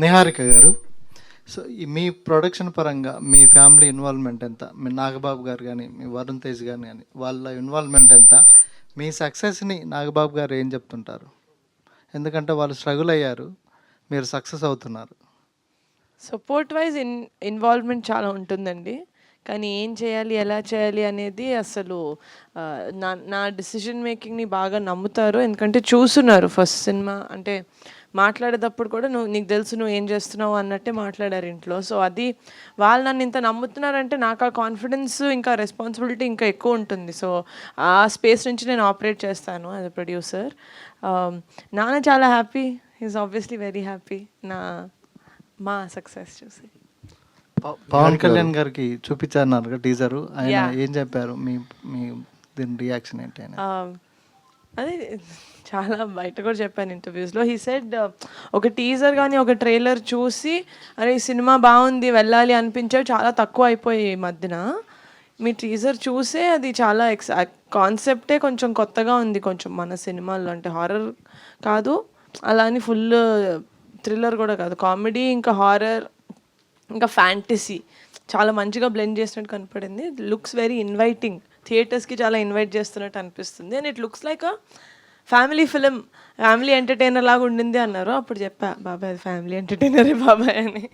నిహారిక గారు, సో మీ ప్రొడక్షన్ పరంగా మీ family involvement ఎంత? మీ నాగబాబు గారు కానీ, మీ వరుణ్ తేజ్ గారు కానీ, వాళ్ళ ఇన్వాల్వ్మెంట్ ఎంత? మీ సక్సెస్ని నాగబాబు గారు ఏం చెప్తుంటారు? ఎందుకంటే వాళ్ళు స్ట్రగుల్ అయ్యారు, మీరు సక్సెస్ అవుతున్నారు. సపోర్ట్ వైజ్ ఇన్వాల్వ్మెంట్ చాలా ఉంటుందండి. కానీ ఏం చేయాలి, ఎలా చేయాలి అనేది అసలు నా డిసిజన్ మేకింగ్ని బాగా నమ్ముతారు. ఎందుకంటే చూస్తున్నారు ఫస్ట్ సినిమా అంటే మాట్లాడేటప్పుడు కూడా నీకు తెలుసు నువ్వు ఏం చేస్తున్నావు అన్నట్టే మాట్లాడారు ఇంట్లో. సో అది వాళ్ళు నన్ను ఇంత నమ్ముతున్నారంటే నాకు ఆ కాన్ఫిడెన్స్ ఇంకా రెస్పాన్సిబిలిటీ ఇంకా ఎక్కువ ఉంటుంది. సో ఆ స్పేస్ నుంచి నేను ఆపరేట్ చేస్తాను యాజ్ అ ప్రొడ్యూసర్. నాన్న చాలా happy, is obviously very happy మా సక్సెస్ చూసి. పవన్ కళ్యాణ్ గారికి చూపించారు టీజరు, ఆయన ఏం చెప్పారు? మీ మీ దీని రియాక్షన్ ఏంటి? ఆయన అదే చాలా బయట కూడా చెప్పాను ఇంటర్వ్యూస్లో. హీ సెడ్ ఒక టీజర్ కానీ ఒక ట్రైలర్ చూసి అరే ఈ సినిమా బాగుంది వెళ్ళాలి అనిపించేవి చాలా తక్కువ అయిపోయాయి ఈ మధ్యన. మీ టీజర్ చూసే అది చాలా కాన్సెప్టే కొంచెం కొత్తగా ఉంది కొంచెం మన సినిమాల్లో. అంటే హారర్ కాదు, అలా అని ఫుల్ థ్రిల్లర్ కూడా కాదు, కామెడీ ఇంకా హారర్ ఇంకా ఫ్యాంటసీ చాలా మంచిగా బ్లెండ్ చేసినట్టు కనపడింది. లుక్స్ వెరీ ఇన్వైటింగ్, థియేటర్స్కి చాలా ఇన్వైట్ చేస్తున్నట్టు అనిపిస్తుంది. And it looks like a family film, family entertainer లాగా ఉండింది అన్నారు. అప్పుడు చెప్పా బాబాయ్ అది ఫ్యామిలీ ఎంటర్టైనరే బాబాయ్ అని.